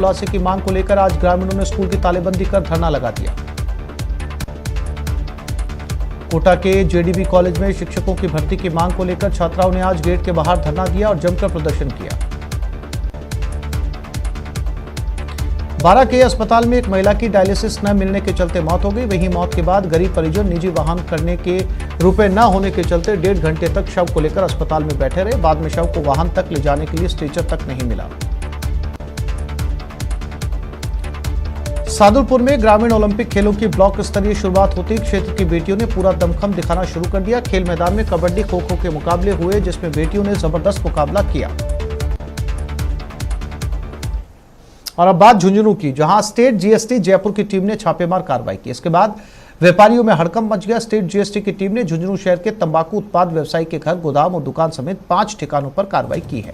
खुलासे की मांग को लेकर आज ग्रामीणों ने स्कूल की तालेबंदी कर धरना लगा दिया। कोटा के जेडीबी कॉलेज में शिक्षकों की भर्ती की मांग को लेकर छात्राओं ने आज गेट के बाहर धरना दिया और जमकर प्रदर्शन किया। 12 के अस्पताल में एक महिला की डायलिसिस न मिलने के चलते मौत हो गई। वहीं मौत के बाद गरीब परिजन निजी वाहन करने के रुपए न होने के चलते 1.5 घंटे तक शव को लेकर अस्पताल में बैठे रहे। बाद में शव को वाहन तक ले जाने के लिए स्ट्रेचर तक नहीं मिला। सादुलपुर में ग्रामीण ओलंपिक खेलों की ब्लॉक स्तरीय शुरुआत होती क्षेत्र की बेटियों ने पूरा दमखम दिखाना शुरू कर दिया। खेल मैदान में कबड्डी खो खो के मुकाबले हुए जिसमें बेटियों ने जबरदस्त मुकाबला किया। और अब बात झुंझुनू की, जहां स्टेट जीएसटी जयपुर की टीम ने छापेमार कार्रवाई की। इसके बाद व्यापारियों में हड़कंप मच गया। स्टेट जीएसटी की टीम ने झुंझुनू शहर के तंबाकू उत्पाद व्यवसायी के घर, गोदाम और दुकान समेत 5 ठिकानों पर कार्रवाई की है।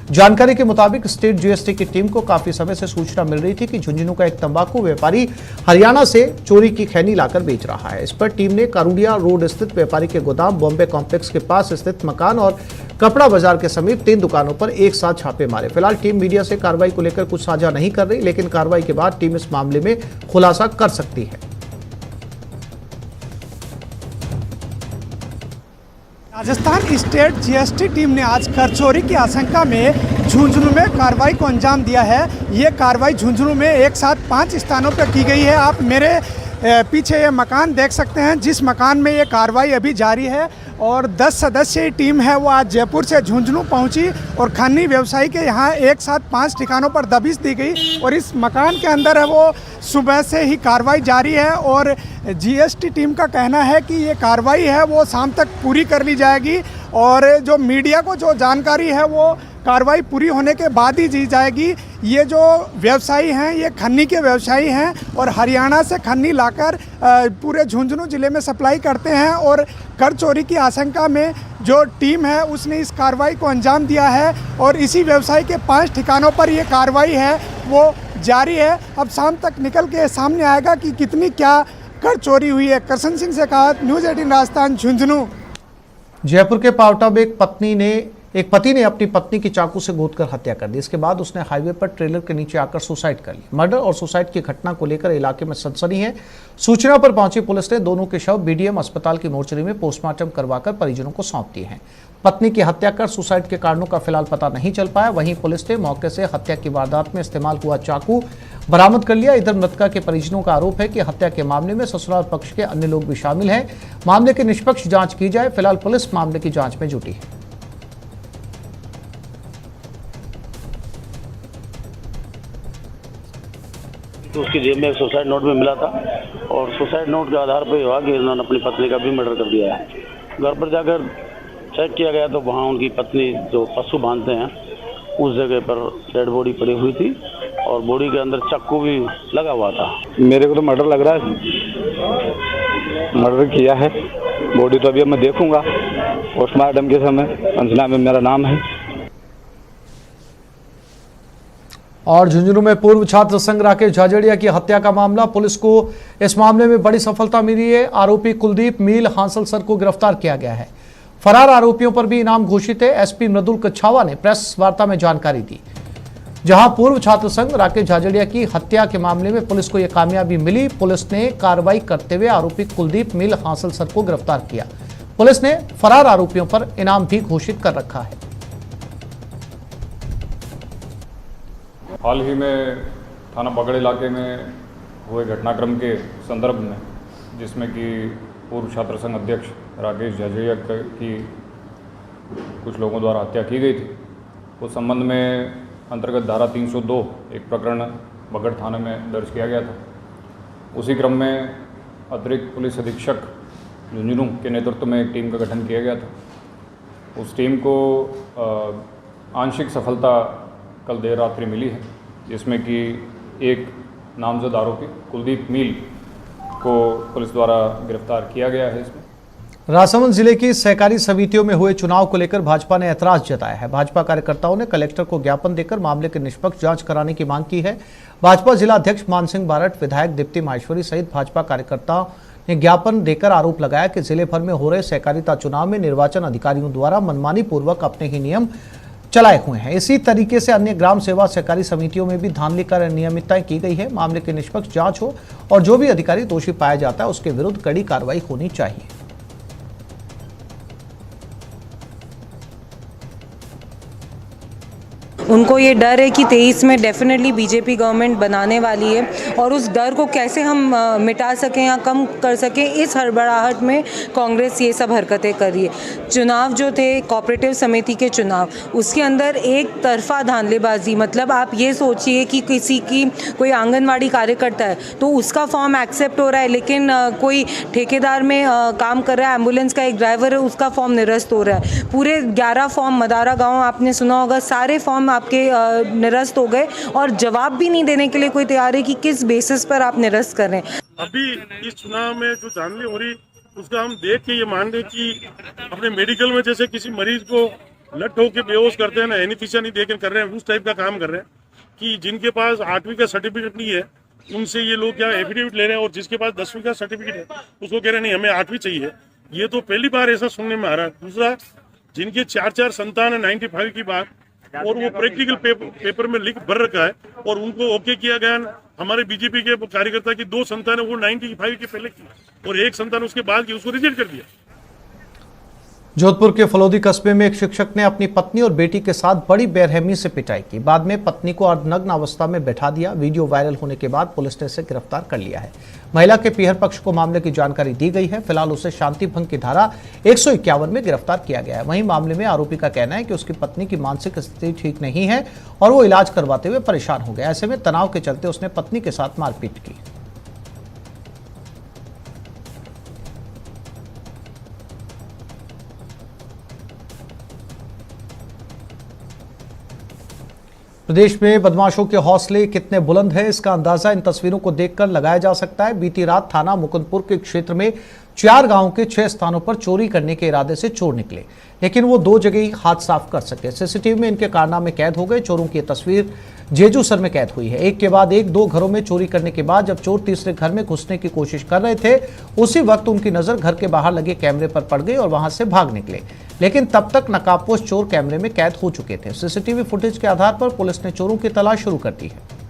जानकारी के मुताबिक स्टेट जीएसटी की टीम को काफी समय से सूचना मिल रही थी कि झुंझुनू का एक तंबाकू व्यापारी हरियाणा से चोरी की खैनी लाकर बेच रहा है। इस पर टीम ने कारूडिया रोड स्थित व्यापारी के गोदाम, बॉम्बे कॉम्प्लेक्स के पास स्थित मकान और कपड़ा बाजार के समीप 3 दुकानों पर एक साथ छापे मारे। फिलहाल टीम मीडिया से कार्रवाई को लेकर कुछ साझा नहीं कर रही, लेकिन कार्रवाई के बाद टीम इस मामले में खुलासा कर सकती है। राजस्थान स्टेट जीएसटी टीम ने आज कर चोरी की आशंका में झुंझुनू में कार्रवाई को अंजाम दिया है। ये कार्रवाई झुंझुनू में एक साथ 5 स्थानों पर की गई है। आप मेरे पीछे ये मकान देख सकते हैं, जिस मकान में ये कार्रवाई अभी जारी है। और 10 सदस्यीय टीम है वो आज जयपुर से झुंझुनू पहुंची और खन्नी व्यवसायी के यहाँ एक साथ 5 ठिकानों पर दबिश दी गई। और इस मकान के अंदर है वो सुबह से ही कार्रवाई जारी है। और जीएसटी टीम का कहना है कि ये कार्रवाई है वो शाम तक पूरी कर ली जाएगी और जो मीडिया को जो जानकारी है वो कार्रवाई पूरी होने के बाद ही दी जाएगी। ये जो व्यवसायी हैं ये खन्नी के व्यवसायी हैं और हरियाणा से खन्नी लाकर पूरे झुंझुनू जिले में सप्लाई करते हैं। और कर चोरी की आशंका में जो टीम है उसने इस कार्रवाई को अंजाम दिया है और इसी व्यवसायी के 5 ठिकानों पर ये कार्रवाई है वो जारी है। अब शाम तक निकल के सामने आएगा कि कितनी क्या कर चोरी हुई है। करसन सिंह से कहा, न्यूज़ 18 राजस्थान, झुंझुनू। जयपुर के पावटा में एक पति ने अपनी पत्नी की चाकू से गोदकर हत्या कर दी। इसके बाद उसने हाईवे पर ट्रेलर के नीचे आकर सुसाइड कर ली। मर्डर और सुसाइड की घटना को लेकर इलाके में सनसनी है। सूचना पर पहुंची पुलिस ने दोनों के शव बीडीएम अस्पताल की मोर्चरी में पोस्टमार्टम करवाकर परिजनों को सौंप दिए हैं। पत्नी की हत्या कर सुसाइड के कारणों का फिलहाल पता नहीं चल पाया। वहीं पुलिस ने मौके से हत्या की वारदात में इस्तेमाल हुआ चाकू बरामद कर लिया। इधर मृतका के परिजनों का आरोप है कि हत्या के मामले में ससुराल पक्ष के अन्य लोग भी शामिल हैं। मामले की निष्पक्ष जांच की जाए। फिलहाल पुलिस मामले की जांच में जुटी है। तो उसकी जेब में एक सुसाइड नोट भी मिला था और सुसाइड नोट के आधार पर हुआ कि उन्होंने अपनी पत्नी का भी मर्डर कर दिया है। घर पर जाकर चेक किया गया तो वहाँ उनकी पत्नी जो पशु बांधते हैं उस जगह पर डेड बॉडी पड़ी हुई थी और बॉडी के अंदर चाकू भी लगा हुआ था। मेरे को तो मर्डर लग रहा है, मर्डर किया है। बॉडी तो अभी मैं देखूंगा पोस्टमार्टम के समय। पंचनामे में मेरा नाम है। और झुंझुनू में पूर्व छात्र संघ राकेश झाझड़िया की हत्या का मामला, पुलिस को इस मामले में बड़ी सफलता मिली है। आरोपी कुलदीप मील हांसल सर को गिरफ्तार किया गया है। फरार आरोपियों पर भी इनाम घोषित है। एसपी मृदुल कच्छावा ने प्रेस वार्ता में जानकारी दी। जहां पूर्व छात्र संघ राकेश झाझड़िया की हत्या के मामले में पुलिस को यह कामयाबी मिली। पुलिस ने कार्रवाई करते हुए आरोपी कुलदीप मील हांसल सर को गिरफ्तार किया। पुलिस ने फरार आरोपियों पर इनाम भी घोषित कर रखा है। हाल ही में थाना बगड़ इलाके में हुए घटनाक्रम के संदर्भ में, जिसमें कि पूर्व छात्र संघ अध्यक्ष राकेश झाझड़िया की कुछ लोगों द्वारा हत्या की गई थी, उस संबंध में अंतर्गत धारा 302 एक प्रकरण बगड़ थाने में दर्ज किया गया था। उसी क्रम में अतिरिक्त पुलिस अधीक्षक झुंझुनू के नेतृत्व में एक टीम का गठन किया गया था। उस टीम को आंशिक सफलता कल देर रात्रि मिली है, जिसमें कि एक नामजद आरोपी कुलदीप मील को पुलिस द्वारा गिरफ्तार किया गया है। इसमें राजसमंद जिले की सहकारी समितियों में हुए चुनाव को लेकर भाजपा ने ऐतराज जताया है। भाजपा कार्यकर्ताओं ने कलेक्टर को ज्ञापन देकर मामले की निष्पक्ष जांच कराने की मांग की है। भाजपा जिला अध्यक्ष मान सिंह बारट, विधायक दीप्ति माहेश्वरी सहित भाजपा कार्यकर्ताओं ने ज्ञापन देकर आरोप लगाया कि जिले भर में हो रहे सहकारिता चुनाव में निर्वाचन अधिकारियों द्वारा मनमानी पूर्वक अपने ही नियम चलाए हुए हैं। इसी तरीके से अन्य ग्राम सेवा सहकारी समितियों में भी धांधली कर अनियमितताएं की गई है। मामले की निष्पक्ष जांच हो और जो भी अधिकारी दोषी पाया जाता है उसके विरुद्ध कड़ी कार्रवाई होनी चाहिए। उनको ये डर है कि 23 में डेफिनेटली बीजेपी गवर्नमेंट बनाने वाली है और उस डर को कैसे हम मिटा सकें या कम कर सकें, इस हड़बड़ाहट में कांग्रेस ये सब हरकतें कर रही है। चुनाव जो थे कोऑपरेटिव समिति के चुनाव, उसके अंदर एक तरफा धांधलेबाजी, मतलब आप ये सोचिए कि किसी की कोई आंगनवाड़ी कार्यकर्ता है तो उसका फॉर्म एक्सेप्ट हो रहा है, लेकिन कोई ठेकेदार में काम कर रहा है, एम्बुलेंस का एक ड्राइवर है, उसका फॉर्म निरस्त हो रहा है। पूरे 11 फॉर्म मदारा गाँव आपने सुना होगा, सारे फॉर्म आपके निरस्त हो गए और जवाब भी नहीं देने के लिए कोई तैयार है कि किस बेसिस पर आप निरस्त कर रहे हैं। अभी इस चुनाव में जो धांधली हो रही उसका हम देख के ये मान रहे कि अपने मेडिकल में जैसे किसी मरीज को लट होकर बेहोश करते हैं ना, एनेस्थीसिया नहीं देकर कर रहे हैं, उस टाइप का काम कर रहे हैं कि जिनके पास 8वीं का सर्टिफिकेट नहीं है उनसे ये लोग क्या एफिडेविट ले रहे हैं और जिसके पास 10वीं का सर्टिफिकेट है उसको कह रहे हैं नहीं हमें 8वीं चाहिए। ये तो पहली बार ऐसा सुनने में आ रहा है। दूसरा, जिनके 4 संतान है 95 की बात, और वो प्रैक्टिकल पेपर में लिख भर रखा है और उनको ओके किया गया। हमारे बीजेपी के कार्यकर्ता की 2 संतान है वो 95 के पहले की और 1 संतान उसके बाद की, उसको रिजेक्ट कर दिया। जोधपुर के फलोदी कस्बे में एक शिक्षक ने अपनी पत्नी और बेटी के साथ बड़ी बेरहमी से पिटाई की। बाद में पत्नी को अर्धनग्न अवस्था में बैठा दिया। वीडियो वायरल होने के बाद पुलिस ने इसे गिरफ्तार कर लिया है। महिला के पीहर पक्ष को मामले की जानकारी दी गई है। फिलहाल उसे शांति भंग की धारा 151 में गिरफ्तार किया गया है। वहीं मामले में आरोपी का कहना है कि उसकी पत्नी की मानसिक स्थिति ठीक नहीं है और वो इलाज करवाते हुए परेशान हो गया। ऐसे में तनाव के चलते उसने पत्नी के साथ मारपीट की। प्रदेश में बदमाशों के हौसले कितने बुलंद हैं, इसका अंदाजा इन तस्वीरों को देखकर लगाया जा सकता है। बीती रात थाना मुकुंदपुर के क्षेत्र में 4 गांवों के 6 स्थानों पर चोरी करने के इरादे से चोर निकले, लेकिन वो 2 जगह ही हाथ साफ कर सके। सीसीटीवी में इनके कारनामे कैद हो गए। चोरों की तस्वीर जेजूसर में कैद हुई है। एक के बाद एक 2 घरों में चोरी करने के बाद जब चोर तीसरे घर में घुसने की कोशिश कर रहे थे, उसी वक्त उनकी नजर घर के बाहर लगे कैमरे पर पड़ गई और वहां से भाग निकले, लेकिन तब तक नकाबपोश चोर कैमरे में कैद हो चुके थे। सीसीटीवी फुटेज के आधार पर पुलिस ने चोरों की तलाश शुरू कर दी है।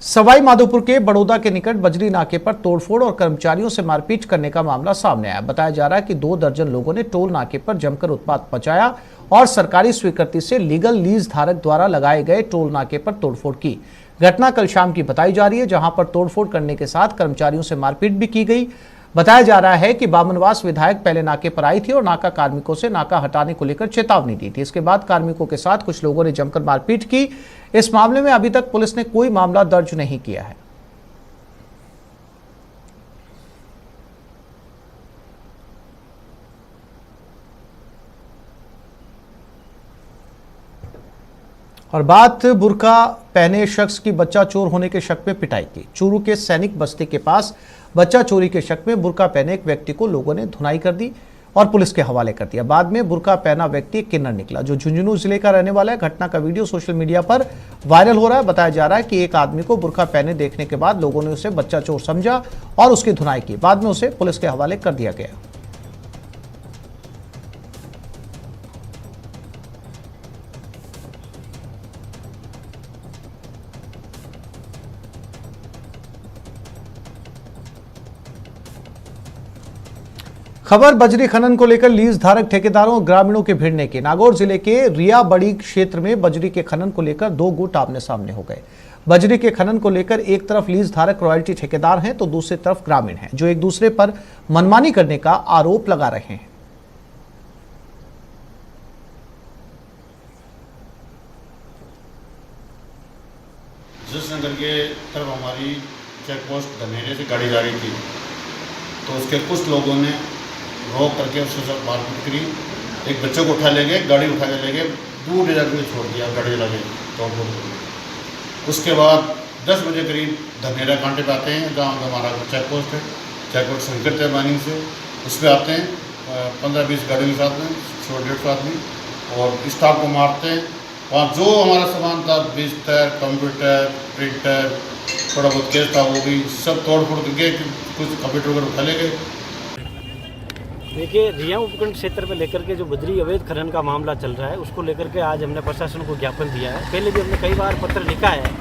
सवाई माधोपुर के बड़ौदा के निकट बजरी नाके पर तोड़फोड़ और कर्मचारियों से मारपीट करने का मामला सामने आया। बताया जा रहा है कि 2 दर्जन लोगों ने टोल नाके पर जमकर उत्पात मचाया और सरकारी स्वीकृति से लीगल लीज धारक द्वारा लगाए गए टोल नाके पर तोड़फोड़ की। घटना कल शाम की बताई जा रही है, जहां पर तोड़फोड़ करने के साथ कर्मचारियों से मारपीट भी की गई। बताया जा रहा है कि बामनवास विधायक पहले नाके पर आई थी और नाका कार्मिकों से नाका हटाने को लेकर चेतावनी दी थी। इसके बाद कार्मिकों के साथ कुछ लोगों ने जमकर मारपीट की। इस मामले में अभी तक पुलिस ने कोई मामला दर्ज नहीं किया है। और बात बुर्का पहने शख्स की बच्चा चोर होने के शक में पिटाई की। चूरू के सैनिक बस्ती के पास बच्चा चोरी के शक में बुर्का पहने एक व्यक्ति को लोगों ने धुनाई कर दी और पुलिस के हवाले कर दिया। बाद में बुर्का पहना व्यक्ति किन्नर निकला, जो झुंझुनू जिले का रहने वाला है। घटना का वीडियो सोशल मीडिया पर वायरल हो रहा है। बताया जा रहा है कि एक आदमी को बुर्का पहने देखने के बाद लोगों ने उसे बच्चा चोर समझा और उसकी धुनाई की। बाद में उसे पुलिस के हवाले कर दिया गया। खबर बजरी खनन को लेकर लीज धारक ठेकेदारों और ग्रामीणों के भिड़ने की। नागौर जिले के रिया बड़ी क्षेत्र में बजरी के खनन को लेकर 2 गुट आमने सामने हो गए। बजरी के खनन को लेकर एक तरफ लीज धारक रॉयल्टी ठेकेदार हैं तो दूसरी तरफ ग्रामीण हैं, जो एक दूसरे पर मनमानी करने का आरोप लगा रहे हैं। नगर के तरफ हमारी चेक पोस्ट धनेरे से गाड़ी जा रही थी, तो उसके कुछ लोगों ने रोक करके उसके साथ मारपीट करी। एक बच्चे को उठा ले गए, गाड़ी उठा के ले गए, दूर जाकर छोड़ दिया, गाड़ी लगे तो। उसके बाद 10 बजे करीब धनेरा कांटे पे आते हैं, जहाँ हमारा चेक पोस्ट है, चेक पोस्ट संकट है माइनिंग से, उस पर आते हैं 15-20 गाड़ियों के साथ में 100-150 आदमी, और स्टाफ को मारते हैं। वहाँ जो हमारा सामान था, बिस्तर, कंप्यूटर, प्रिंटर, थोड़ा बहुत केस था वो भी सब तोड़ फोड़ करके कुछ कंप्यूटर वगैरह उठा ले गए। देखिए, रिया उपखंड क्षेत्र में लेकर के जो बजरी अवैध खनन का मामला चल रहा है उसको लेकर के आज हमने प्रशासन को ज्ञापन दिया है। पहले भी हमने कई बार पत्र लिखा है,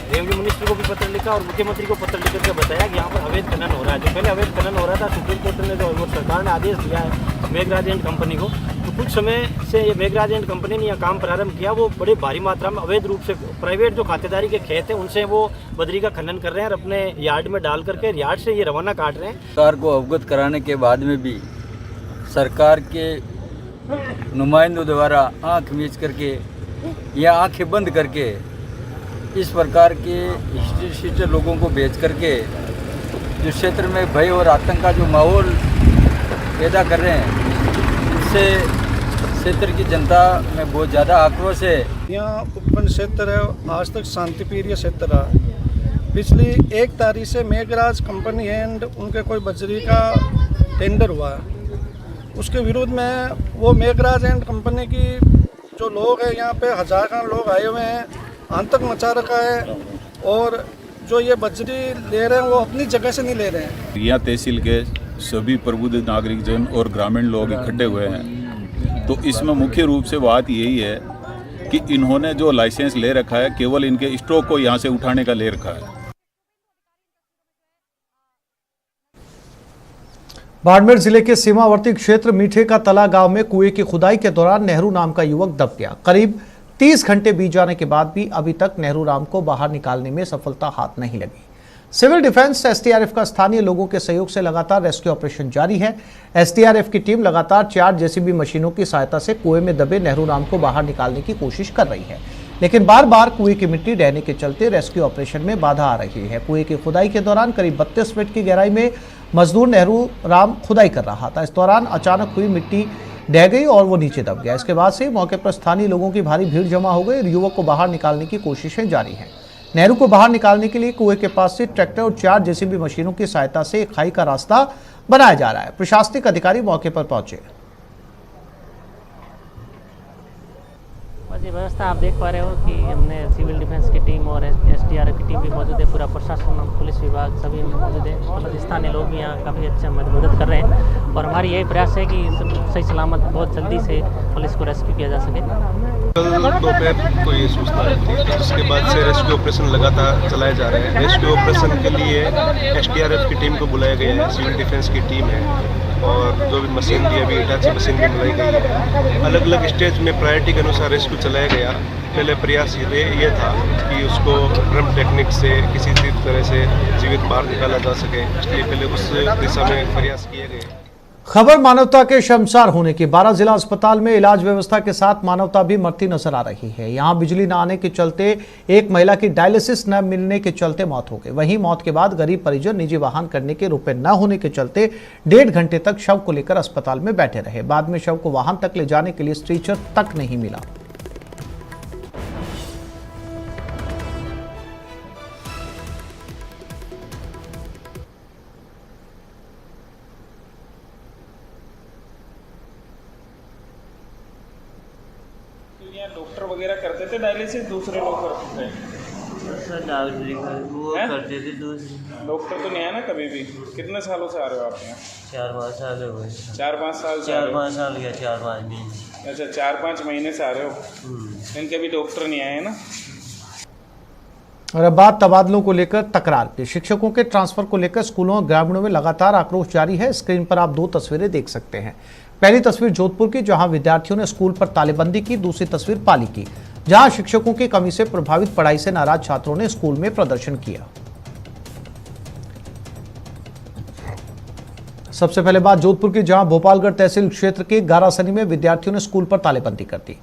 रेवेन्यू मिनिस्टर को भी पत्र लिखा और मुख्यमंत्री को पत्र लिख करके बताया कि यहाँ पर अवैध खनन हो रहा है। जो पहले अवैध खनन हो रहा था, सुप्रीम कोर्ट ने जो सरकार ने आदेश दिया है मेघराज एंड कंपनी को, तो कुछ समय से ये मेघराज एंड कंपनी ने यह काम प्रारंभ किया। वो बड़े भारी मात्रा में अवैध रूप से प्राइवेट जो खातेदारी के खेत हैं उनसे वो बजरी का खनन कर रहे हैं और अपने यार्ड में डाल करके यार्ड से ये रवाना काट रहे हैं। सरकार को अवगत कराने के बाद में भी सरकार के नुमाइंदों द्वारा आंख मीच करके या आंखें बंद करके इस प्रकार के हिस्ट्री लोगों को बेच करके जो क्षेत्र में भय और आतंक का जो माहौल पैदा कर रहे हैं, उससे क्षेत्र की जनता में बहुत ज़्यादा आक्रोश है। यहाँ उपखंड क्षेत्र है, आज तक शांतिप्रिय क्षेत्र रहा। पिछली 1 तारीख से मेघराज कंपनी एंड उनके कोई बजरी का टेंडर हुआ, उसके विरोध में वो मेघराज एंड कंपनी की जो लोग हैं यहाँ पे हजारों लोग आए हुए हैं, आतंक मचा रखा है और जो ये बजरी ले रहे हैं वो अपनी जगह से नहीं ले रहे हैं। यहाँ तहसील के सभी प्रबुद्ध नागरिक जन और ग्रामीण लोग इकट्ठे हुए हैं, तो इसमें मुख्य रूप से बात यही है कि इन्होंने जो लाइसेंस ले रखा है केवल इनके स्टॉक को यहाँ से उठाने का ले रखा है। बाड़मेर जिले के सीमावर्ती क्षेत्र मीठे का तला गांव में कुएं की खुदाई के दौरान नेहरू नाम का युवक दब गया। करीब 30 घंटे बीत जाने के बाद भी अभी तक नेहरू राम को बाहर निकालने में सफलता हाथ नहीं लगी। सिविल डिफेंस एसडीआरएफ का स्थानीय लोगों के सहयोग से लगातार रेस्क्यू ऑपरेशन जारी है। एसडीआरएफ की टीम लगातार 4 जेसीबी मशीनों की सहायता से कुएं में दबे नेहरू राम को बाहर निकालने की कोशिश कर रही है, लेकिन बार बार कुएं की मिट्टी ढहने के चलते रेस्क्यू ऑपरेशन में बाधा आ रही है। कुएं की खुदाई के दौरान करीब 32 फीट की गहराई में मजदूर नेहरू राम खुदाई कर रहा था। इस दौरान अचानक हुई मिट्टी ढह गई और वो नीचे दब गया। इसके बाद से मौके पर स्थानीय लोगों की भारी भीड़ जमा हो गई और युवक को बाहर निकालने की कोशिशें जारी हैं। नेहरू को बाहर निकालने के लिए कुएं के पास से ट्रैक्टर और 4 जेसीबी मशीनों की सहायता से एक खाई का रास्ता बनाया जा रहा है। प्रशासनिक अधिकारी मौके पर पहुंचे। जी, व्यवस्था आप देख पा रहे हो कि हमने सिविल डिफेंस की टीम और एसडीआरएफ की टीम भी मौजूद है, पूरा प्रशासन, पुलिस विभाग सभी मौजूद है, मतलब स्थानीय लोग भी यहाँ काफ़ी अच्छे मदद कर रहे हैं और हमारी यही प्रयास है कि सही सलामत बहुत जल्दी से पुलिस को रेस्क्यू किया जा सके। कल दोपहर को ये सूचना थी, जिसके बाद से रेस्क्यू ऑपरेशन लगातार चलाए जा रहे हैं। रेस्क्यू ऑपरेशन के लिए एसडीआरएफ की टीम को बुलाया गया है, सिविल डिफेंस की टीम है और जो भी मशीन भी अभी हिटाची मशीन भी बुलाई गई है। अलग अलग स्टेज में प्रायोरिटी के अनुसार रेस्क्यू चलाया गया। पहले प्रयास ये था कि उसको ड्रम टेक्निक से किसी भी तरह से जीवित बाहर निकाला जा सके, इसलिए पहले उस दिशा में प्रयास किए गए। खबर मानवता के शर्मसार होने की। 12 जिला अस्पताल में इलाज व्यवस्था के साथ मानवता भी मरती नजर आ रही है। यहां बिजली न आने के चलते एक महिला की डायलिसिस न मिलने के चलते मौत हो गई। वहीं मौत के बाद गरीब परिजन निजी वाहन करने के रुपए न होने के चलते 1.5 घंटे तक शव को लेकर अस्पताल में बैठे रहे। बाद में शव को वाहन तक ले जाने के लिए स्ट्रेचर तक नहीं मिला। डॉक्टर वगैरह करते थे डायलिसिस, दूसरे लोग करते थे। वो करते थे दूसरे। डॉक्टर तो नहीं है ना कभी भी। कितने सालों से आ रहे हो आप यहाँ? 4-5 साल हो गए। 4-5 साल से? 4-5 साल या 4-5 महीने। अच्छा, 4-5 महीने से आ रहे हो। इनके भी डॉक्टर नहीं आए ना। और अब बात तबादलों को लेकर तकरार की। शिक्षकों के ट्रांसफर को लेकर स्कूलों और ग्रामीणों में लगातार आक्रोश जारी है। स्क्रीन पर आप 2 तस्वीरें देख सकते हैं। पहली तस्वीर जोधपुर की, जहां विद्यार्थियों ने स्कूल पर तालेबंदी की। दूसरी तस्वीर पाली की, जहां शिक्षकों की कमी से प्रभावित पढ़ाई से नाराज छात्रों ने स्कूल में प्रदर्शन किया। सबसे पहले बात जोधपुर की, जहां भोपालगढ़ तहसील क्षेत्र के गारासनी में विद्यार्थियों ने स्कूल पर तालेबंदी कर दी।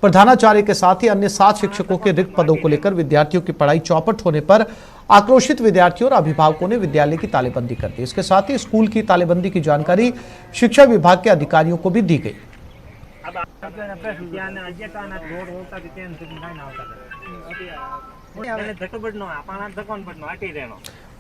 प्रधानाचार्य के साथ ही अन्य 7 शिक्षकों के रिक्त पदों को लेकर विद्यार्थियों की पढ़ाई चौपट होने पर आक्रोशित विद्यार्थियों और अभिभावकों ने विद्यालय की तालेबंदी कर दी। इसके साथ ही स्कूल की तालेबंदी की जानकारी शिक्षा विभाग के अधिकारियों को भी दी गई।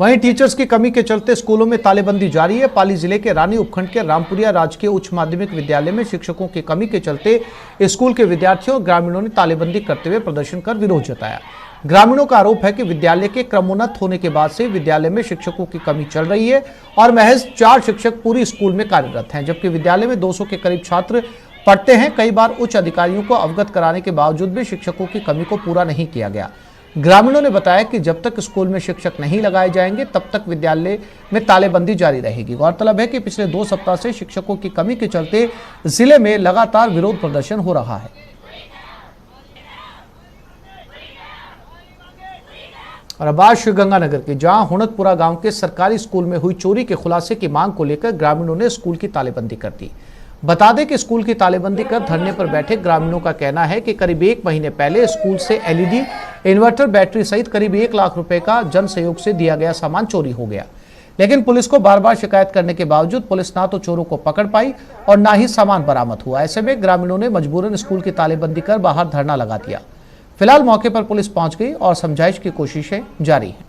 वहीं टीचर्स की कमी के चलते स्कूलों में तालेबंदी जारी है। पाली जिले के रानी उपखंड के रामपुरिया राजकीय उच्च माध्यमिक विद्यालय में शिक्षकों की कमी के चलते स्कूल के विद्यार्थियों और ग्रामीणों ने तालेबंदी करते हुए प्रदर्शन कर विरोध जताया। ग्रामीणों का आरोप है कि विद्यालय के क्रमोन्नत होने के बाद से विद्यालय में शिक्षकों की कमी चल रही है और महज 4 शिक्षक पूरी स्कूल में कार्यरत हैं, जबकि विद्यालय में 200 के करीब छात्र पढ़ते हैं। कई बार उच्च अधिकारियों को अवगत कराने के बावजूद भी शिक्षकों की कमी को पूरा नहीं किया गया। ग्रामीणों ने बताया कि जब तक स्कूल में शिक्षक नहीं लगाए जाएंगे तब तक विद्यालय में तालेबंदी जारी रहेगी। गौरतलब है कि पिछले 2 सप्ताह से शिक्षकों की कमी के चलते जिले में लगातार विरोध प्रदर्शन हो रहा है। और अब बात श्रीगंगानगर की, जहां हुणतपुरा गांव के सरकारी स्कूल में हुई चोरी के खुलासे की मांग को लेकर ग्रामीणों ने स्कूल की तालेबंदी कर दी। बता दें कि स्कूल की तालेबंदी कर धरने पर बैठे ग्रामीणों का कहना है कि करीब 1 महीने पहले स्कूल से एलईडी, इन्वर्टर, बैटरी सहित करीब 1 लाख रुपए का जन सहयोग से दिया गया सामान चोरी हो गया। लेकिन पुलिस को बार बार शिकायत करने के बावजूद पुलिस ना तो चोरों को पकड़ पाई और ना ही सामान बरामद हुआ। ऐसे में ग्रामीणों ने मजबूरन स्कूल की तालेबंदी कर बाहर धरना लगा दिया। फिलहाल मौके पर पुलिस पहुंच गई और समझाइश की कोशिशें जारी हैं।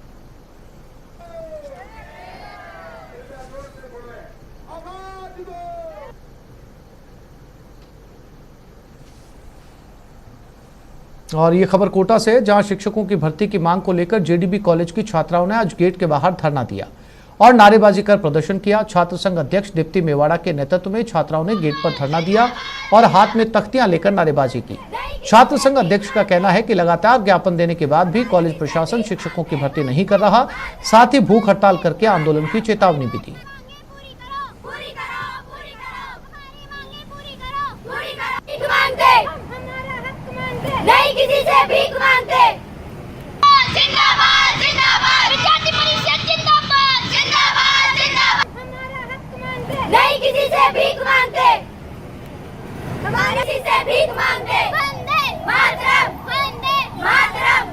और ये खबर कोटा से है, जहां शिक्षकों की भर्ती की मांग को लेकर जेडीबी कॉलेज की छात्राओं ने आज गेट के बाहर धरना दिया और नारेबाजी कर प्रदर्शन किया। छात्र संघ अध्यक्ष दीप्ति मेवाड़ा के नेतृत्व में छात्राओं ने गेट पर धरना दिया और हाथ में तख्तियां लेकर नारेबाजी की। छात्र संघ अध्यक्ष का कहना है कि लगातार ज्ञापन देने के बाद भी कॉलेज प्रशासन शिक्षकों की भर्ती नहीं कर रहा, साथ ही भूख हड़ताल करके आंदोलन की चेतावनी भी दी। नहीं किसी से भीख मांगते। जिंदाबाद जिंदाबाद विद्यार्थी परिषद जिंदाबाद जिंदाबाद जिंदाबाद। हमारा हक मांगते। नहीं किसी से भीख मांगते। हमारे किसी से भीख मांगते। वंदे मातरम वंदे मातरम।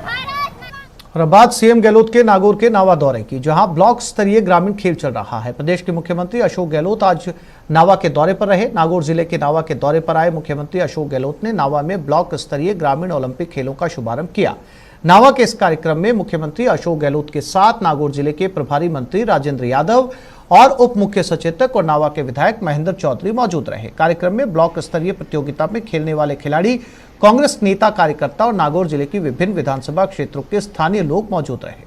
और अब बात सीएम गहलोत के नागौर के नावा दौरे की, जहां ब्लॉक स्तरीय ग्रामीण खेल चल रहा है। प्रदेश के मुख्यमंत्री अशोक गहलोत आज नावा के दौरे पर रहे। नागौर जिले के नावा के दौरे पर आए मुख्यमंत्री अशोक गहलोत ने नावा में ब्लॉक स्तरीय ग्रामीण ओलंपिक खेलों का शुभारंभ किया। नावा के इस कार्यक्रम में मुख्यमंत्री अशोक गहलोत के साथ नागौर जिले के प्रभारी मंत्री राजेंद्र यादव और उप मुख्य सचेतक और नावा के विधायक महेंद्र चौधरी मौजूद रहे। कार्यक्रम में ब्लॉक स्तरीय प्रतियोगिता में खेलने वाले खिलाड़ी, कांग्रेस नेता, कार्यकर्ता और नागौर जिले की विभिन्न विधानसभा क्षेत्रों के स्थानीय लोग मौजूद रहे।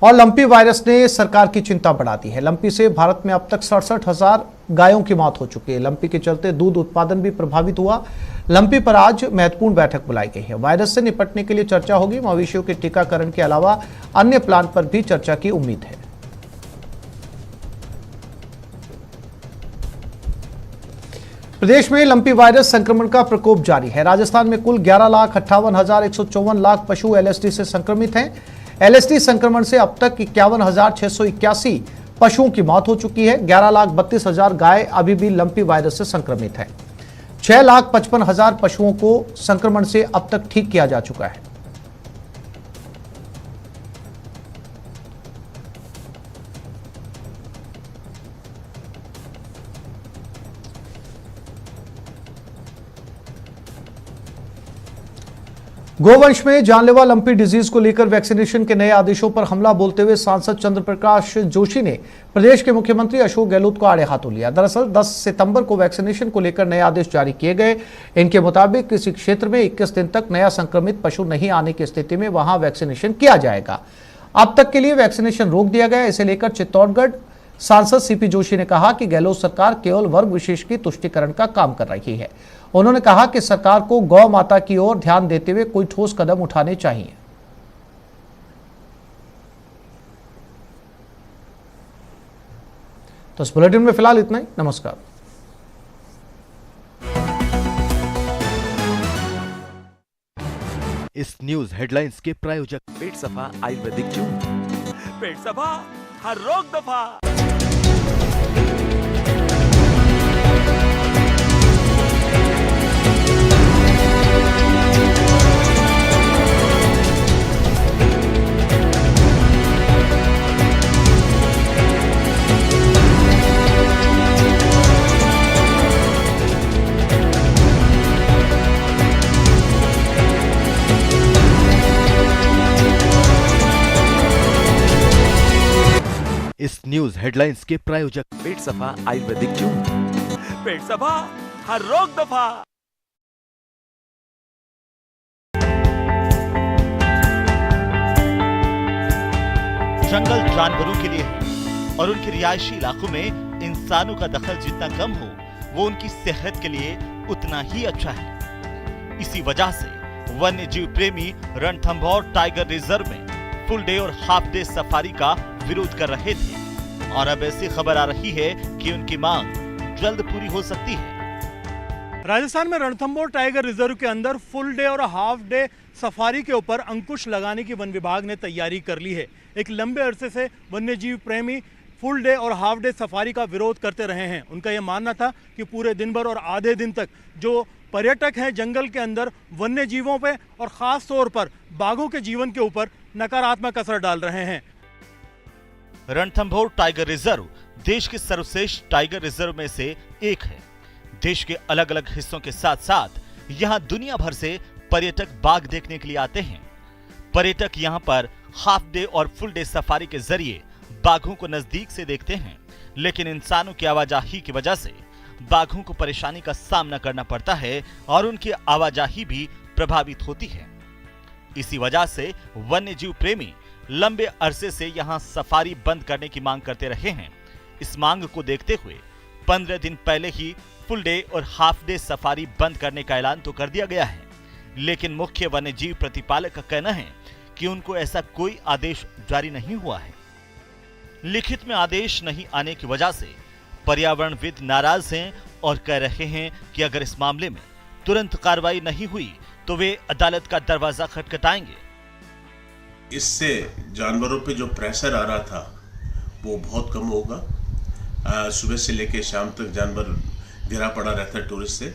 और लंपी वायरस ने सरकार की चिंता बढ़ा दी है। लंपी से भारत में अब तक 67,000 गायों की मौत हो चुकी है। लंपी के चलते दूध उत्पादन भी प्रभावित हुआ। लंपी पर आज महत्वपूर्ण बैठक बुलाई गई है। वायरस से निपटने के लिए चर्चा होगी। मवेशियों के टीकाकरण के अलावा अन्य प्लान पर भी चर्चा की उम्मीद है। प्रदेश में लंपी वायरस संक्रमण का प्रकोप जारी है। राजस्थान में कुल 11,58,154 पशु एलएसडी से संक्रमित हैं। एलएसडी संक्रमण से अब तक 51,681 पशुओं की मौत हो चुकी है। 11,32,000 गाय अभी भी लंपी वायरस से संक्रमित है। 6,55,000 पशुओं को संक्रमण से अब तक ठीक किया जा चुका है। गोवंश में जानलेवा लंपी डिजीज को लेकर वैक्सीनेशन के नए आदेशों पर हमला बोलते हुए सांसद चंद्र प्रकाश जोशी ने प्रदेश के मुख्यमंत्री अशोक गहलोत को आड़े हाथों लिया। दरअसल 10 सितंबर को वैक्सीनेशन को लेकर नए आदेश जारी किए गए। इनके मुताबिक किसी क्षेत्र में 21 दिन तक नया संक्रमित पशु नहीं आने की स्थिति में वहां वैक्सीनेशन किया जाएगा। अब तक के लिए वैक्सीनेशन रोक दिया गया। इसे लेकर चित्तौड़गढ़ सांसद सीपी जोशी ने कहा कि गहलोत सरकार केवल वर्ग विशेष की तुष्टिकरण का काम कर रही है। उन्होंने कहा कि सरकार को गौ माता की ओर ध्यान देते हुए कोई ठोस कदम उठाने चाहिए। तो इस बुलेटिन में फिलहाल इतना ही। नमस्कार। इस न्यूज हेडलाइंस के प्रायोजक पेट सफा आयुर्वेदिक जूस। पेट सफा हर रोग दफा। इस न्यूज हेडलाइंस के प्रायोजक पेट सफा आयुर्वेदिक चूर्ण। पेट सफा हर रोग दफा। जंगल जानवरों के लिए है और उनके रिहायशी इलाकों में इंसानों का दखल जितना कम हो वो उनकी सेहत के लिए उतना ही अच्छा है। इसी वजह से वन्य जीव प्रेमी रणथंभौर टाइगर रिजर्व में फुल डे और हाफ डे सफारी का विरोध कर रहे थे और अब ऐसी खबर आ रही है कि उनकी मांग जल्द पूरी हो सकती है। राजस्थान में रणथंभौर टाइगर रिजर्व के अंदर फुल डे और हाफ डे सफारी के ऊपर अंकुश लगाने की वन विभाग ने तैयारी कर ली है। एक लंबे अरसे से वन्यजीव प्रेमी फुल डे और हाफ डे सफारी का विरोध करते रहे हैं। उनका यह मानना था कि पूरे दिन भर और आधे दिन तक जो पर्यटक हैं जंगल के अंदर वन्य जीवों पे और ख़ास तौर पर बाघों के जीवन के ऊपर नकारात्मक असर डाल रहे हैं। रणथंभौर टाइगर रिजर्व देश के सर्वश्रेष्ठ टाइगर रिजर्व में से एक है। देश के अलग अलग हिस्सों के साथ साथ यहाँ दुनिया भर से पर्यटक बाघ देखने के लिए आते हैं। पर्यटक यहाँ पर हाफ डे और फुल डे सफारी के जरिए बाघों को नजदीक से देखते हैं, लेकिन इंसानों की आवाजाही की वजह से बाघों को परेशानी का सामना करना पड़ता है और उनकी आवाजाही भी प्रभावित होती है। इसी वजह से वन्य जीव प्रेमी लंबे अरसे से यहाँ सफारी बंद करने की मांग करते रहे हैं। इस मांग को देखते हुए 15 दिन पहले ही फुल डे और हाफ डे सफारी बंद करने का ऐलान तो कर दिया गया है, लेकिन मुख्य वन्य जीव प्रतिपालक का कहना है कि उनको ऐसा कोई आदेश जारी नहीं हुआ है। लिखित में आदेश नहीं आने की वजह से पर्यावरणविद नाराज हैं और कह रहे हैं कि अगर इस मामले में तुरंत कार्रवाई नहीं हुई तो वे अदालत का दरवाजा खटखटाएंगे। इससे जानवरों पे जो प्रेशर आ रहा था वो बहुत कम होगा। सुबह से लेकर शाम तक जानवर गिरा पड़ा रहता है टूरिस्ट से।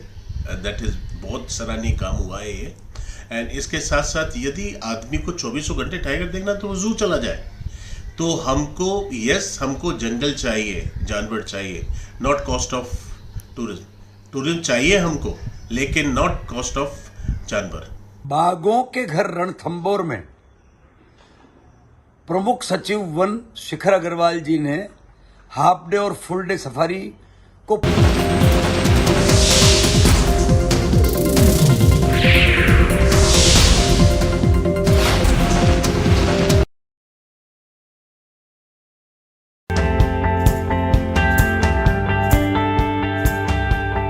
दैट इज बहुत सराहनीय काम हुआ है ये। एंड इसके साथ साथ यदि आदमी को 24 घंटे टाइगर देखना तो वो जू चला जाए। तो हमको जंगल चाहिए, जानवर चाहिए, not cost of tourism. Tourism चाहिए हमको, लेकिन नॉट कॉस्ट ऑफ जानवर। बाघों के घर रणथंभौर में प्रमुख सचिव वन शिखर अग्रवाल जी ने हाफ डे और फुल डे सफारी को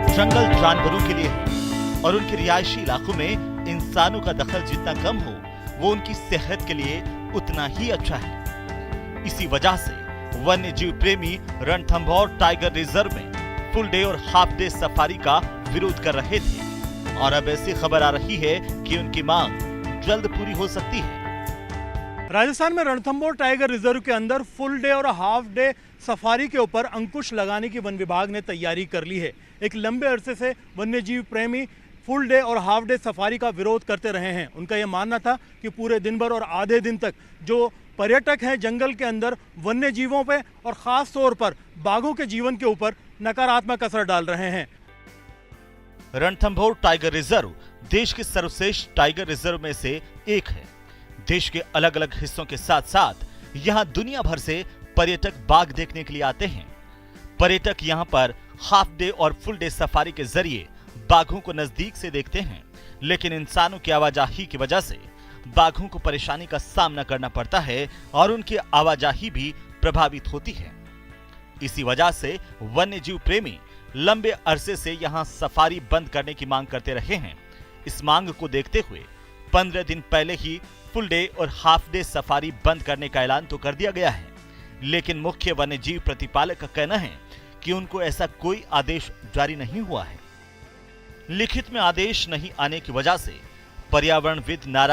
जंगल जानवरों के लिए है और उनके रिहायशी इलाकों में इंसानों का दखल जितना कम हो वो उनकी सेहत के लिए उतना ही अच्छा है। इसी वजह से वन्य जीव प्रेमी रणथंभौर टाइगर रिजर्व में फुल डे और हाफ डे सफारी का विरोध कर रहे थे और अब ऐसी खबर आ रही है कि उनकी मांग जल्द पूरी हो सकती है। राजस्थान में रणथंभौर टाइगर रिजर्व के अंदर फुल डे और हाफ डे सफारी के ऊपर अंकुश लगाने की वन विभाग ने तैयारी कर ली है। एक लंबे अरसे से वन्यजीव प्रेमी फुल डे और हाफ डे सफारी का विरोध करते रहे हैं। उनका यह मानना था कि पूरे दिन भर और आधे दिन तक जो पर्यटक हैं जंगल के अंदर वन्य जीवों पे और ख़ास तौर पर बाघों के जीवन के ऊपर नकारात्मक असर डाल रहे हैं। रणथंभौर टाइगर रिजर्व देश के सर्वश्रेष्ठ टाइगर रिजर्व में से एक है। देश के अलग अलग हिस्सों के साथ साथ यहाँ दुनिया भर से पर्यटक बाघ देखने के लिए आते हैं। पर्यटक यहाँ पर हाफ डे और फुल डे सफारी के जरिए बाघों को नजदीक से देखते हैं, लेकिन इंसानों की आवाजाही की वजह से बाघों को परेशानी का सामना करना पड़ता है और उनकी आवाजाही भी प्रभावित होती है। इसी वजह से वन्य जीव प्रेमी लंबे अरसे से यहाँ सफारी बंद करने की मांग करते रहे हैं। इस मांग को देखते हुए 15 दिन पहले ही फुल डे और हाफ डे सफारी बंद करने का ऐलान तो कर दिया गया है, लेकिन मुख्य वन्य जीव प्रतिपालक का कहना है कि उनको ऐसा कोई आदेश जारी नहीं हुआ है। लिखित में आदेश नहीं आने की वजह से पर्यावरणविद नाराज